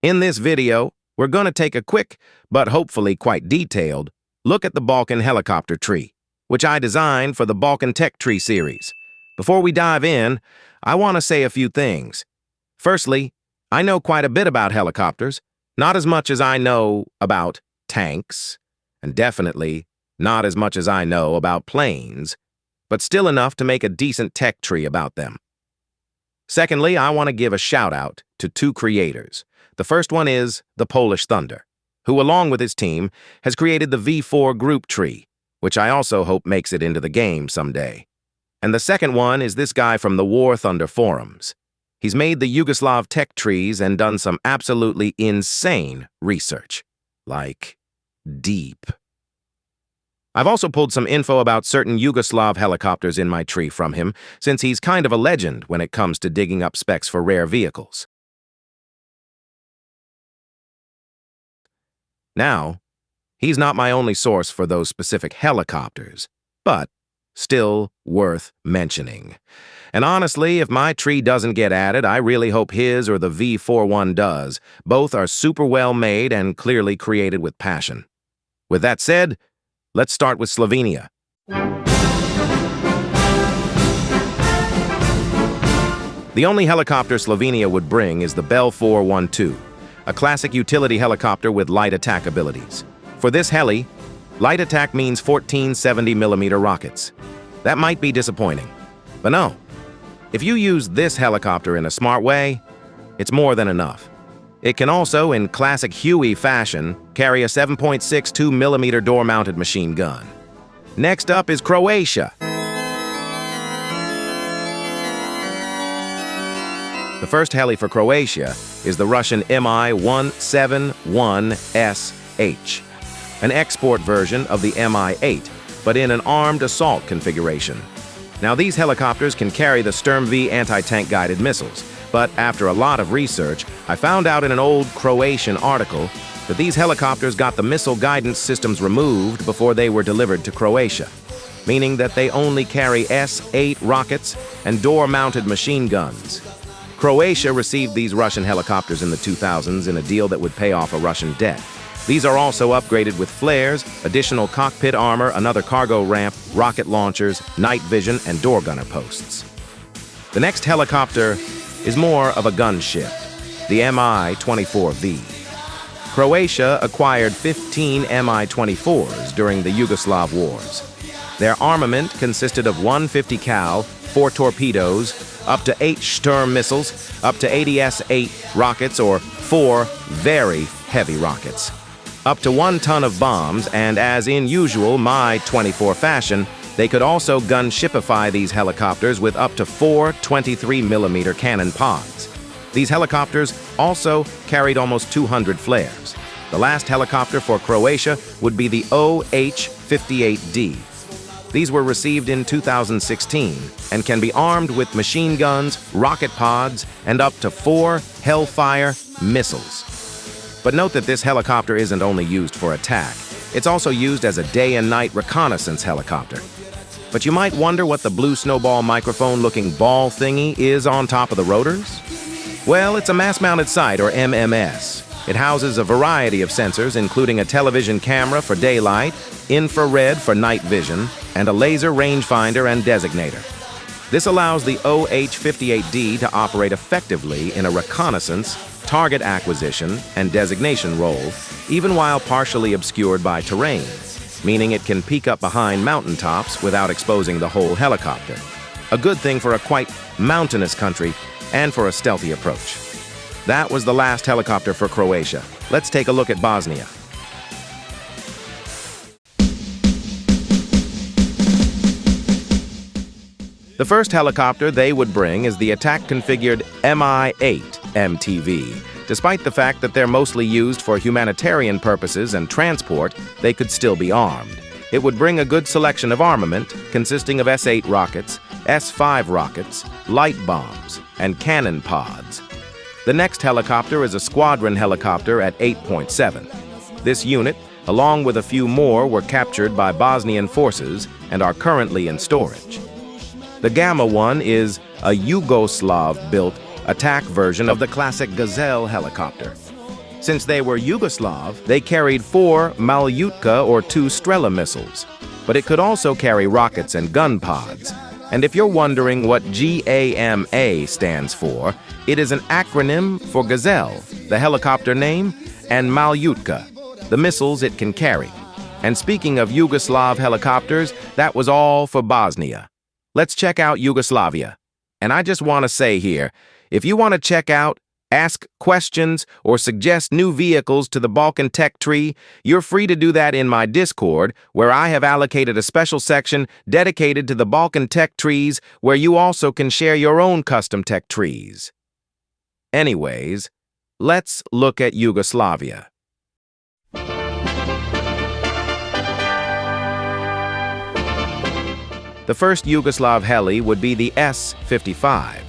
In this video, we're going to take a quick, but hopefully quite detailed, look at the Balkan helicopter tree, which I designed for the Balkan Tech Tree series. Before we dive in, I want to say a few things. Firstly, I know quite a bit about helicopters, not as much as I know about tanks, and definitely not as much as I know about planes, but still enough to make a decent tech tree about them. Secondly, I want to give a shout-out to two creators. The first one is the Polish Thunder, who along with his team has created the V4 group tree, which I also hope makes it into the game someday. And the second one is this guy from the War Thunder forums. He's made the Yugoslav tech trees and done some absolutely insane research. Like, deep. I've also pulled some info about certain Yugoslav helicopters in my tree from him, since he's kind of a legend when it comes to digging up specs for rare vehicles. Now, he's not my only source for those specific helicopters, but still worth mentioning. And honestly, if my tree doesn't get added, I really hope his or the V4 one does. Both are super well made and clearly created with passion. With that said, let's start with Slovenia. The only helicopter Slovenia would bring is the Bell 412, a classic utility helicopter with light attack abilities. For this heli, light attack means 14 70mm rockets. That might be disappointing, but no. If you use this helicopter in a smart way, it's more than enough. It can also, in classic Huey fashion, carry a 7.62mm door-mounted machine gun. Next up is Croatia. The first heli for Croatia is the Russian Mi-171SH, an export version of the Mi-8, but in an armed assault configuration. Now, these helicopters can carry the Sturm V anti-tank guided missiles, but after a lot of research, I found out in an old Croatian article that these helicopters got the missile guidance systems removed before they were delivered to Croatia, meaning that they only carry S-8 rockets and door-mounted machine guns. Croatia received these Russian helicopters in the 2000s in a deal that would pay off a Russian debt. These are also upgraded with flares, additional cockpit armor, another cargo ramp, rocket launchers, night vision, and door gunner posts. The next helicopter is more of a gunship, the Mi-24V. Croatia acquired 15 Mi-24s during the Yugoslav wars. Their armament consisted of 150 cal, 4 torpedoes, up to 8 Sturm missiles, up to 80 S-8 rockets, or 4 very heavy rockets, up to 1 ton of bombs, and as in usual Mi-24 fashion, they could also gunshipify these helicopters with up to 4 23mm cannon pods. These helicopters also carried almost 200 flares. The last helicopter for Croatia would be the OH-58D. These were received in 2016 and can be armed with machine guns, rocket pods, and up to 4 Hellfire missiles. But note that this helicopter isn't only used for attack. It's also used as a day and night reconnaissance helicopter. But you might wonder what the blue snowball microphone-looking ball thingy is on top of the rotors? Well, it's a mass-mounted sight, or MMS. It houses a variety of sensors, including a television camera for daylight, infrared for night vision, and a laser rangefinder and designator. This allows the OH-58D to operate effectively in a reconnaissance, target acquisition, and designation role, even while partially obscured by terrain, meaning it can peek up behind mountaintops without exposing the whole helicopter. A good thing for a quite mountainous country and for a stealthy approach. That was the last helicopter for Croatia. Let's take a look at Bosnia. The first helicopter they would bring is the attack-configured Mi-8 MTV. Despite the fact that they're mostly used for humanitarian purposes and transport, they could still be armed. It would bring a good selection of armament, consisting of S-8 rockets, S-5 rockets, light bombs, and cannon pods. The next helicopter is a squadron helicopter at 8.7. This unit, along with a few more, were captured by Bosnian forces and are currently in storage. The Gamma one is a Yugoslav-built attack version of the classic Gazelle helicopter. Since they were Yugoslav, they carried 4 Malyutka or 2 Strela missiles, but it could also carry rockets and gun pods. And if you're wondering what GAMA stands for, it is an acronym for Gazelle, the helicopter name, and Malyutka, the missiles it can carry. And speaking of Yugoslav helicopters, that was all for Bosnia. Let's check out Yugoslavia. And I just want to say here, if you want to check out, ask questions, or suggest new vehicles to the Balkan Tech Tree, you're free to do that in my Discord, where I have allocated a special section dedicated to the Balkan Tech Trees, where you also can share your own custom tech trees. Anyways, let's look at Yugoslavia. The first Yugoslav heli would be the S-55,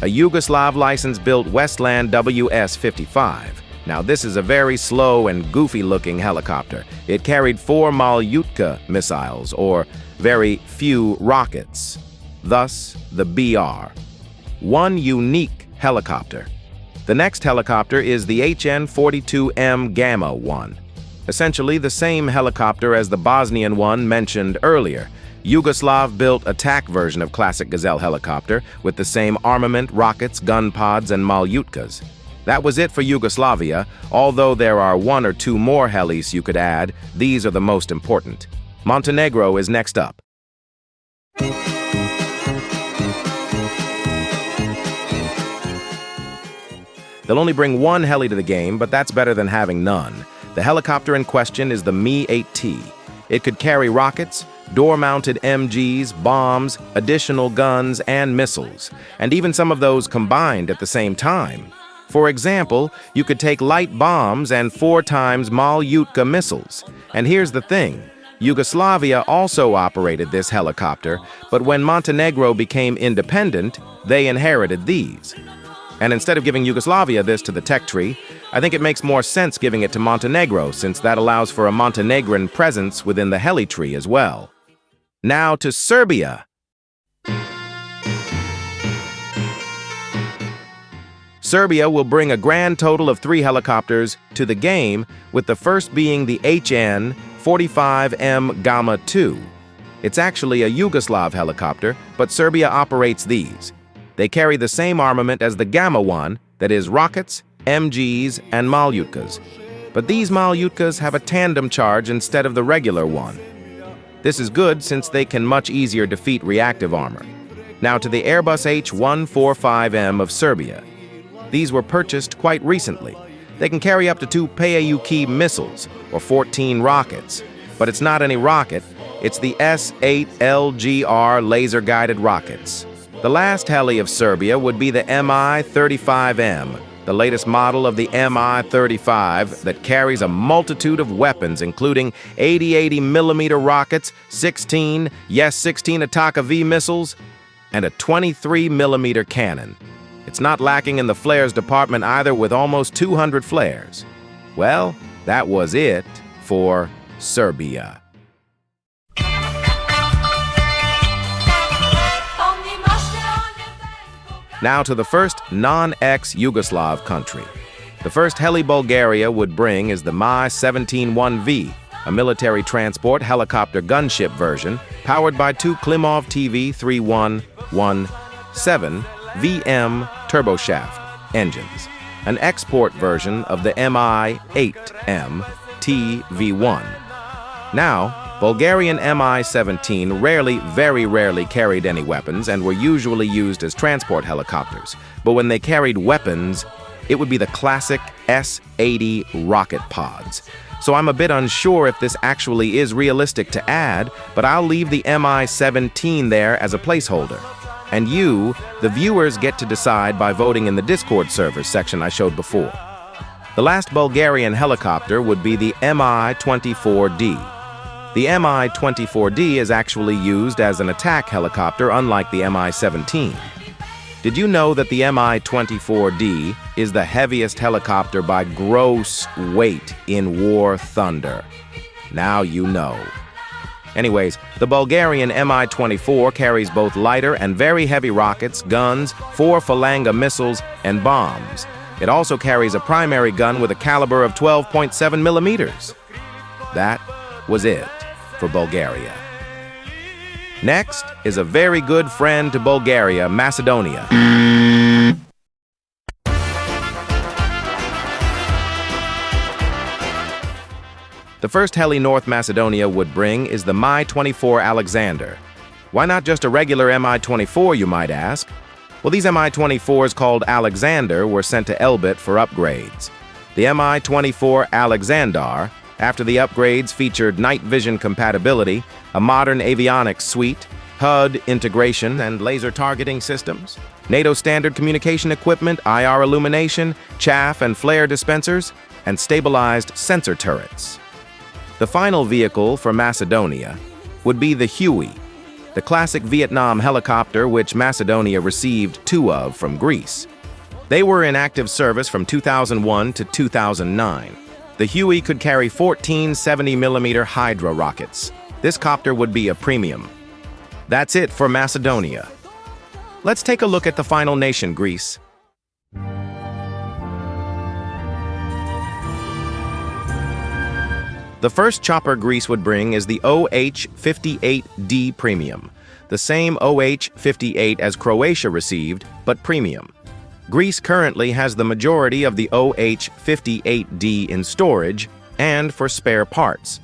a Yugoslav license-built Westland WS-55. Now, this is a very slow and goofy-looking helicopter. It carried 4 Malyutka missiles, or very few rockets, thus the BR. One unique helicopter. The next helicopter is the HN-42M Gamma 1, essentially the same helicopter as the Bosnian one mentioned earlier. Yugoslav-built attack version of classic Gazelle helicopter with the same armament, rockets, gun pods, and Malyutkas. That was it for Yugoslavia, although there are 1 or 2 more helis you could add. These are the most important. Montenegro is next up. They'll only bring 1 heli to the game, but that's better than having none. The helicopter in question is the Mi-8T. It could carry rockets, door-mounted MGs, bombs, additional guns, and missiles, and even some of those combined at the same time. For example, you could take light bombs and 4 times Malyutka missiles. And here's the thing, Yugoslavia also operated this helicopter, but when Montenegro became independent, they inherited these. And instead of giving Yugoslavia this to the tech tree, I think it makes more sense giving it to Montenegro, since that allows for a Montenegrin presence within the heli tree as well. Now to Serbia. Serbia will bring a grand total of 3 helicopters to the game, with the first being the HN-45M Gamma 2. It's actually a Yugoslav helicopter, but Serbia operates these. They carry the same armament as the Gamma 1, that is rockets, MGs, and Malyutkas. But these Malyutkas have a tandem charge instead of the regular one. This is good since they can much easier defeat reactive armor. Now to the Airbus H-145M of Serbia. These were purchased quite recently. They can carry up to 2 Payuki missiles, or 14 rockets. But it's not any rocket, it's the S-8LGR laser-guided rockets. The last heli of Serbia would be the Mi-35M, the latest model of the Mi-35 that carries a multitude of weapons, including 80mm rockets, 16 Ataka V missiles, and a 23mm cannon. It's not lacking in the flares department either, with almost 200 flares. Well, that was it for Serbia. Now to the first non-ex-Yugoslav country. The first heli Bulgaria would bring is the Mi-17-1V, a military transport helicopter gunship version powered by 2 Klimov TV-3117 VM turboshaft engines, an export version of the Mi-8M TV-1. Now, Bulgarian Mi-17 very rarely carried any weapons and were usually used as transport helicopters. But when they carried weapons, it would be the classic S-80 rocket pods. So I'm a bit unsure if this actually is realistic to add, but I'll leave the Mi-17 there as a placeholder. And you, the viewers, get to decide by voting in the Discord servers section I showed before. The last Bulgarian helicopter would be the Mi-24D. The Mi-24D is actually used as an attack helicopter, unlike the Mi-17. Did you know that the Mi-24D is the heaviest helicopter by gross weight in war thunder? Now you know. Anyways, the Bulgarian Mi-24 carries both lighter and very heavy rockets, guns, 4 Falanga missiles, and bombs. It also carries a primary gun with a caliber of 12.7 millimeters. That was it for Bulgaria. Next is a very good friend to Bulgaria, Macedonia. The first heli North Macedonia would bring is the Mi-24 Alexander. Why not just a regular Mi-24, you might ask? Well, these Mi-24s called Alexander were sent to Elbit for upgrades. The Mi-24 Alexander, after the upgrades, featured night vision compatibility, a modern avionics suite, HUD integration and laser targeting systems, NATO standard communication equipment, IR illumination, chaff and flare dispensers, and stabilized sensor turrets. The final vehicle for Macedonia would be the Huey, the classic Vietnam helicopter which Macedonia received 2 of from Greece. They were in active service from 2001 to 2009. The Huey could carry 14 70mm Hydra rockets. This copter would be a premium. That's it for Macedonia. Let's take a look at the final nation, Greece. The first chopper Greece would bring is the OH-58D Premium, the same OH-58 as Croatia received, but premium. Greece currently has the majority of the OH-58D in storage and for spare parts.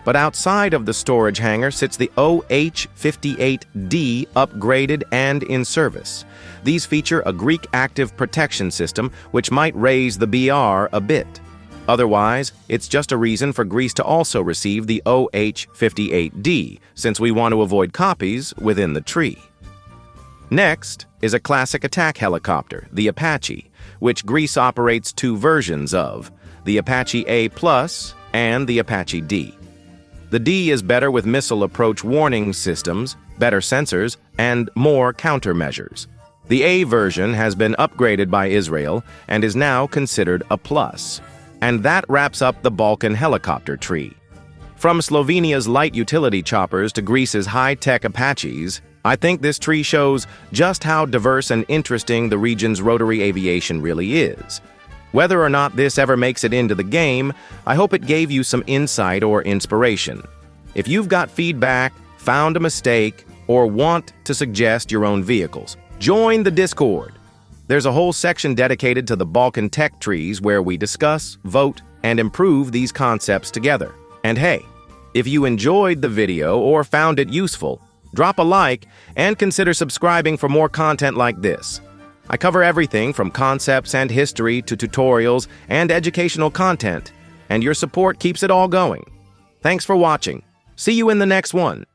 But outside of the storage hangar sits the OH-58D upgraded and in service. These feature a Greek active protection system which might raise the BR a bit. Otherwise, it's just a reason for Greece to also receive the OH-58D, since we want to avoid copies within the tree. Next is a classic attack helicopter, the Apache, which Greece operates 2 versions of, the Apache A+ and the Apache D. The D is better with missile approach warning systems, better sensors, and more countermeasures. The A version has been upgraded by Israel and is now considered a plus. And that wraps up the Balkan helicopter tree. From Slovenia's light utility choppers to Greece's high-tech Apaches, I think this tree shows just how diverse and interesting the region's rotary aviation really is. Whether or not this ever makes it into the game, I hope it gave you some insight or inspiration. If you've got feedback, found a mistake, or want to suggest your own vehicles, join the Discord. There's a whole section dedicated to the Balkan tech trees where we discuss, vote, and improve these concepts together. And hey, if you enjoyed the video or found it useful, drop a like and consider subscribing for more content like this. I cover everything from concepts and history to tutorials and educational content, and your support keeps it all going. Thanks for watching. See you in the next one.